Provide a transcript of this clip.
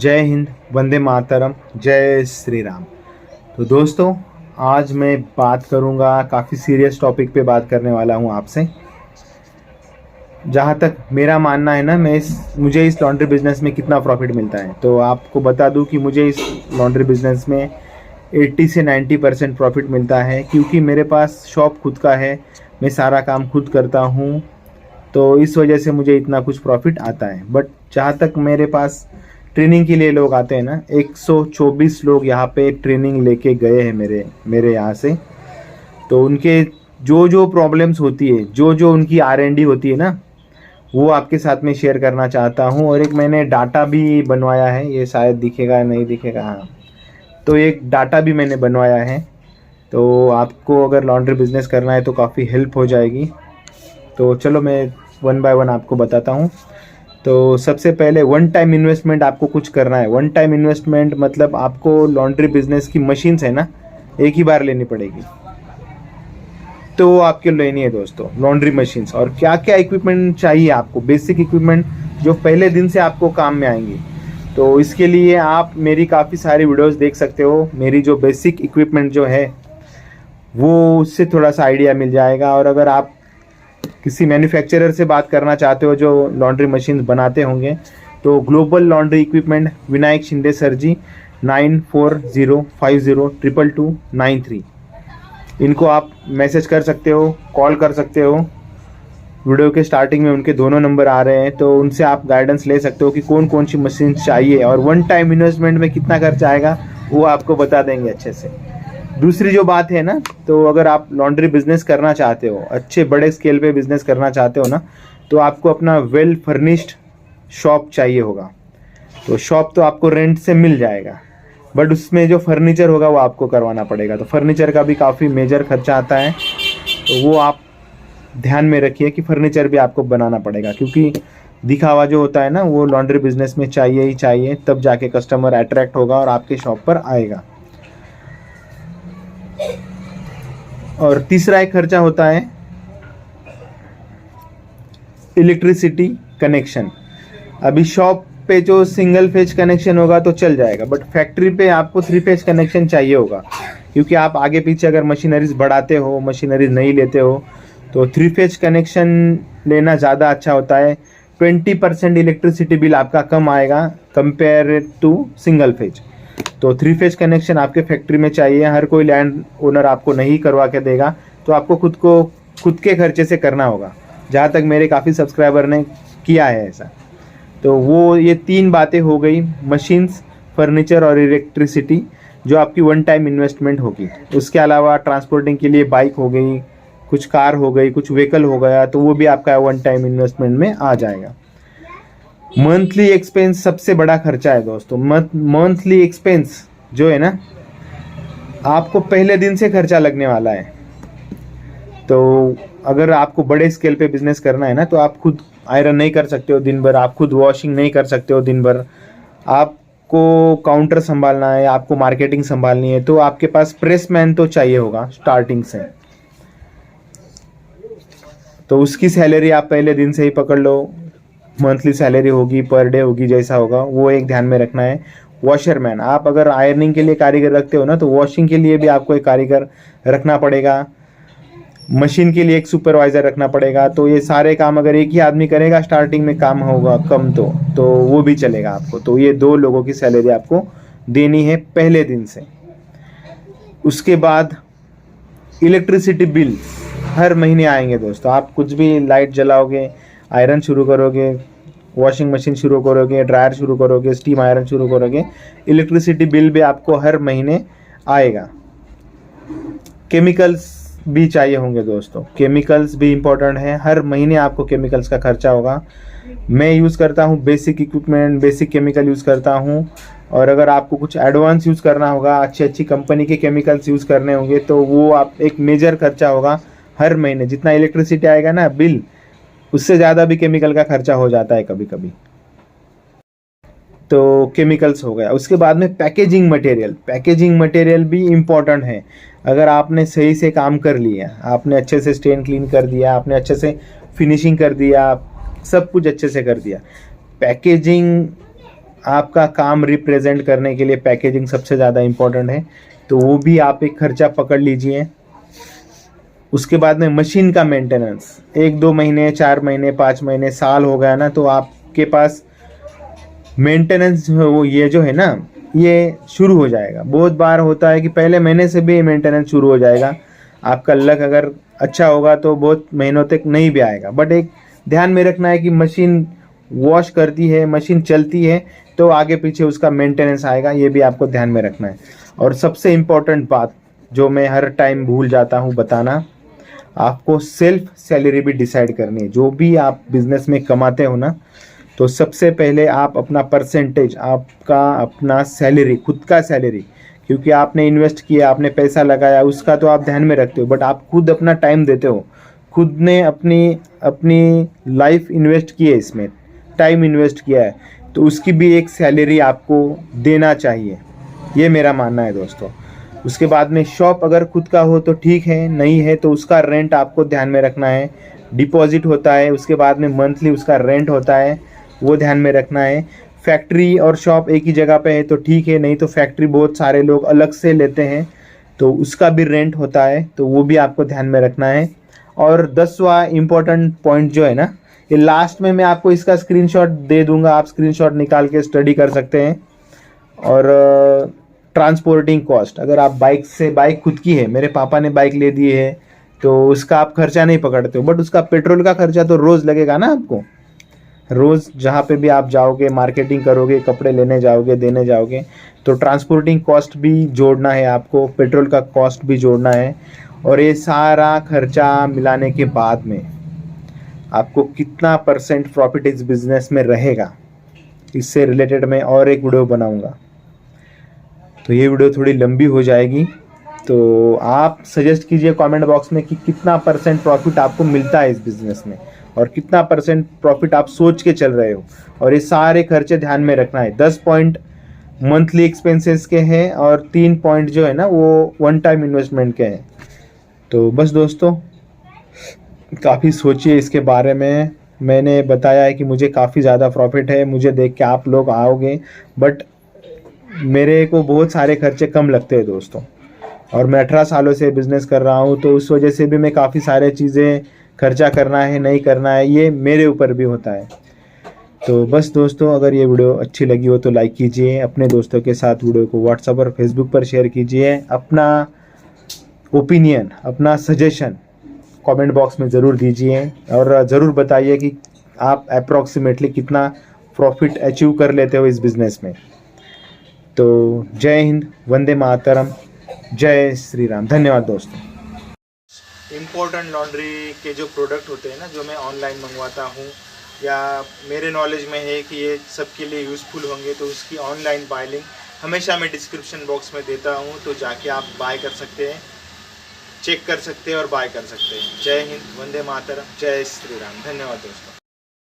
जय हिंद, वंदे मातरम, जय श्री राम। तो दोस्तों, आज मैं बात करूंगा, काफ़ी सीरियस टॉपिक पे बात करने वाला हूं आपसे। जहां तक मेरा मानना है ना, मुझे इस लॉन्ड्री बिज़नेस में कितना प्रॉफिट मिलता है, तो आपको बता दूं कि मुझे इस लॉन्ड्री बिज़नेस में 80 से 90% प्रॉफिट मिलता है, क्योंकि मेरे पास शॉप खुद का है, मैं सारा काम खुद करता हूँ, तो इस वजह से मुझे इतना कुछ प्रॉफिट आता है। बट जहाँ तक मेरे पास ट्रेनिंग के लिए लोग आते हैं ना, 124 लोग यहाँ पे ट्रेनिंग लेके गए हैं मेरे यहाँ से। तो उनके जो जो प्रॉब्लम्स होती है, जो जो उनकी R&D होती है ना, वो आपके साथ में शेयर करना चाहता हूँ। और एक मैंने डाटा भी बनवाया है, ये शायद दिखेगा नहीं दिखेगा, हाँ, तो एक डाटा भी मैंने बनवाया है। तो आपको अगर लॉन्ड्री बिज़नेस करना है तो काफ़ी हेल्प हो जाएगी। तो चलो मैं वन बाय वन आपको बताता हूँ। तो सबसे पहले वन टाइम इन्वेस्टमेंट आपको कुछ करना है। वन टाइम इन्वेस्टमेंट मतलब आपको लॉन्ड्री बिजनेस की मशीन्स है ना, एक ही बार लेनी पड़ेगी, तो आपके लेनी है दोस्तों लॉन्ड्री मशीन्स। और क्या क्या इक्विपमेंट चाहिए आपको, बेसिक इक्विपमेंट जो पहले दिन से आपको काम में आएंगी। तो इसके लिए आप मेरी काफ़ी सारी वीडियोस देख सकते हो। मेरी जो बेसिक इक्विपमेंट जो है वो, उससे थोड़ा सा आइडिया मिल जाएगा। और अगर आप किसी मैन्युफैक्चरर से बात करना चाहते हो जो लॉन्ड्री मशीन बनाते होंगे, तो global laundry equipment Vinayak Shinde sir ji, 9405022293, इनको आप मैसेज कर सकते हो, कॉल कर सकते हो। वीडियो के स्टार्टिंग में उनके दोनों नंबर आ रहे हैं, तो उनसे आप गाइडेंस ले सकते हो कि कौन कौन सी मशीन चाहिए और वन टाइम इन्वेस्टमेंट में कितना खर्चा आएगा, वो आपको बता देंगे अच्छे से। दूसरी जो बात है ना, तो अगर आप लॉन्ड्री बिजनेस करना चाहते हो, अच्छे बड़े स्केल पे बिजनेस करना चाहते हो ना, तो आपको अपना वेल फर्निश्ड शॉप चाहिए होगा। तो शॉप तो आपको रेंट से मिल जाएगा, बट उसमें जो फर्नीचर होगा वो आपको करवाना पड़ेगा। तो फर्नीचर का भी काफ़ी मेजर खर्चा आता है, तो वो आप ध्यान में रखिए कि फर्नीचर भी आपको बनाना पड़ेगा, क्योंकि दिखावा जो होता है ना, वो लॉन्ड्री बिजनेस में चाहिए ही चाहिए, तब जाके कस्टमर अट्रैक्ट होगा और आपके शॉप पर आएगा। और तीसरा एक खर्चा होता है इलेक्ट्रिसिटी कनेक्शन। अभी शॉप पे जो सिंगल फेज कनेक्शन होगा तो चल जाएगा, बट फैक्ट्री पे आपको 3 फेज कनेक्शन चाहिए होगा, क्योंकि आप आगे पीछे अगर मशीनरीज बढ़ाते हो, मशीनरीज नहीं लेते हो, तो 3 फेज कनेक्शन लेना ज़्यादा अच्छा होता है। 20% इलेक्ट्रिसिटी बिल आपका कम आएगा कंपेयर टू सिंगल फेज। तो 3 फेज कनेक्शन आपके फैक्ट्री में चाहिए। हर कोई लैंड ओनर आपको नहीं करवा के देगा, तो आपको खुद के खर्चे से करना होगा। जहाँ तक मेरे काफ़ी सब्सक्राइबर ने किया है ऐसा। तो वो ये 3 बातें हो गई, मशीन्स, फर्नीचर और इलेक्ट्रिसिटी, जो आपकी वन टाइम इन्वेस्टमेंट होगी। उसके अलावा ट्रांसपोर्टिंग के लिए बाइक हो गई, कुछ कार हो गई, कुछ व्हीकल हो गया, तो वो भी आपका वन टाइम इन्वेस्टमेंट में आ जाएगा। मंथली एक्सपेंस सबसे बड़ा खर्चा है दोस्तों। मंथली एक्सपेंस जो है ना, आपको पहले दिन से खर्चा लगने वाला है। तो अगर आपको बड़े स्केल पे बिजनेस करना है ना, तो आप खुद आयरन नहीं कर सकते हो दिन भर, आप खुद वॉशिंग नहीं कर सकते हो दिन भर, आपको काउंटर संभालना है, आपको मार्केटिंग संभालनी है, तो आपके पास प्रेसमैन तो चाहिए होगा स्टार्टिंग से। तो उसकी सैलरी आप पहले दिन से ही पकड़ लो, मंथली सैलरी होगी, पर डे होगी, जैसा होगा वो एक ध्यान में रखना है। वॉशरमैन, आप अगर आयरनिंग के लिए कारीगर रखते हो ना, तो वॉशिंग के लिए भी आपको एक कारीगर रखना पड़ेगा। मशीन के लिए एक सुपरवाइजर रखना पड़ेगा। तो ये सारे काम अगर एक ही आदमी करेगा, स्टार्टिंग में काम होगा कम, तो वो भी चलेगा आपको। तो ये 2 लोगों की सैलरी आपको देनी है पहले दिन से। उसके बाद इलेक्ट्रिसिटी बिल हर महीने आएंगे दोस्तों। आप कुछ भी लाइट जलाओगे, आयरन शुरू करोगे, वॉशिंग मशीन शुरू करोगे, ड्रायर शुरू करोगे, स्टीम आयरन शुरू करोगे, इलेक्ट्रिसिटी बिल भी आपको हर महीने आएगा। केमिकल्स भी चाहिए होंगे दोस्तों, केमिकल्स भी इम्पोर्टेंट है, हर महीने आपको केमिकल्स का खर्चा होगा। मैं यूज़ करता हूँ basic equipment, basic chemical use करता हूँ। और अगर आपको कुछ एडवांस यूज़ करना होगा, अच्छी कंपनी के केमिकल्स यूज़ करने होंगे, तो वो आप एक मेजर खर्चा होगा हर महीने। जितना इलेक्ट्रिसिटी आएगा ना बिल, उससे ज़्यादा भी केमिकल का खर्चा हो जाता है कभी कभी। तो केमिकल्स हो गया। उसके बाद में पैकेजिंग मटेरियल भी इम्पोर्टेंट है। अगर आपने सही से काम कर लिया, आपने अच्छे से स्टेन क्लीन कर दिया, आपने अच्छे से फिनिशिंग कर दिया, सब कुछ अच्छे से कर दिया, पैकेजिंग आपका काम रिप्रेजेंट करने के लिए पैकेजिंग सबसे ज़्यादा इम्पोर्टेंट है, तो वो भी आप एक खर्चा पकड़ लीजिए। उसके बाद में मशीन का मेंटेनेंस, 1-2 महीने, 4 महीने, 5 महीने, साल हो गया ना, तो आपके पास मेंटेनेंस वो ये जो है ना, ये शुरू हो जाएगा। बहुत बार होता है कि पहले महीने से भी मेंटेनेंस शुरू हो जाएगा। आपका लक अगर अच्छा होगा तो बहुत महीनों तक नहीं भी आएगा, बट एक ध्यान में रखना है कि मशीन वॉश करती है, मशीन चलती है, तो आगे पीछे उसका मेंटेनेंस आएगा, ये भी आपको ध्यान में रखना है। और सबसे इम्पोर्टेंट बात जो मैं हर टाइम भूल जाता हूँ बताना, आपको सेल्फ सैलरी भी डिसाइड करनी है। जो भी आप बिजनेस में कमाते हो ना, तो सबसे पहले आप अपना परसेंटेज, आपका अपना सैलरी, खुद का सैलरी, क्योंकि आपने इन्वेस्ट किया, आपने पैसा लगाया, उसका तो आप ध्यान में रखते हो, बट आप खुद अपना टाइम देते हो, खुद ने अपनी अपनी लाइफ इन्वेस्ट की है, इसमें टाइम इन्वेस्ट किया है, तो उसकी भी एक सैलरी आपको देना चाहिए, ये मेरा मानना है दोस्तों। उसके बाद में शॉप अगर खुद का हो तो ठीक है, नहीं है तो उसका रेंट आपको ध्यान में रखना है। डिपॉजिट होता है, उसके बाद में मंथली उसका रेंट होता है, वो ध्यान में रखना है। फैक्ट्री और शॉप एक ही जगह पे है तो ठीक है, नहीं तो फैक्ट्री बहुत सारे लोग अलग से लेते हैं, तो उसका भी रेंट होता है, तो वो भी आपको ध्यान में रखना है। और 10वां इम्पोर्टेंट पॉइंट जो है ना, ये लास्ट में मैं आपको इसका स्क्रीनशॉट दे दूंगा, आप स्क्रीनशॉट निकाल के स्टडी कर सकते हैं। और ट्रांसपोर्टिंग कॉस्ट, अगर आप बाइक खुद की है, मेरे पापा ने बाइक ले दी है, तो उसका आप खर्चा नहीं पकड़ते हो, बट उसका पेट्रोल का खर्चा तो रोज़ लगेगा ना आपको। रोज़ जहाँ पे भी आप जाओगे, मार्केटिंग करोगे, कपड़े लेने जाओगे, देने जाओगे, तो ट्रांसपोर्टिंग कॉस्ट भी जोड़ना है आपको, पेट्रोल का कॉस्ट भी जोड़ना है। और ये सारा खर्चा मिलाने के बाद में आपको कितना % प्रॉफिट इस बिज़नेस में रहेगा, इससे रिलेटेड मैं और एक वीडियो बनाऊंगा। तो ये वीडियो थोड़ी लंबी हो जाएगी, तो आप सजेस्ट कीजिए कमेंट बॉक्स में कि कितना % प्रॉफिट आपको मिलता है इस बिज़नेस में, और कितना % प्रॉफिट आप सोच के चल रहे हो। और ये सारे खर्चे ध्यान में रखना है। 10 पॉइंट मंथली एक्सपेंसेस के हैं, और 3 पॉइंट जो है ना वो वन टाइम इन्वेस्टमेंट के हैं। तो बस दोस्तों, काफ़ी सोचिए इसके बारे में। मैंने बताया है कि मुझे काफ़ी ज़्यादा प्रॉफिट है, मुझे देख के आप लोग आओगे, बट मेरे को बहुत सारे खर्चे कम लगते हैं दोस्तों। और मैं 18 सालों से बिज़नेस कर रहा हूँ, तो उस वजह से भी मैं काफ़ी सारे चीज़ें खर्चा करना है, नहीं करना है, ये मेरे ऊपर भी होता है। तो बस दोस्तों, अगर ये वीडियो अच्छी लगी हो तो लाइक कीजिए, अपने दोस्तों के साथ वीडियो को व्हाट्सएप और फेसबुक पर शेयर कीजिए। अपना ओपिनियन, अपना सजेशन कमेंट बॉक्स में ज़रूर दीजिए, और ज़रूर बताइए कि आप अप्रॉक्सीमेटली कितना प्रॉफिट अचीव कर लेते हो इस बिज़नेस में। तो जय हिंद, वंदे मातरम, जय श्री राम। धन्यवाद दोस्तों। इम्पोर्टेंट लॉन्ड्री के जो प्रोडक्ट होते हैं ना, जो मैं ऑनलाइन मंगवाता हूँ, या मेरे नॉलेज में है कि ये सबके लिए यूज़फुल होंगे, तो उसकी ऑनलाइन बाय लिंक हमेशा मैं डिस्क्रिप्शन बॉक्स में देता हूँ, तो जाके आप बाय कर सकते हैं, चेक कर सकते हैं और बाय कर सकते हैं। जय हिंद, वंदे मातरम, जय श्री राम। धन्यवाद दोस्तों।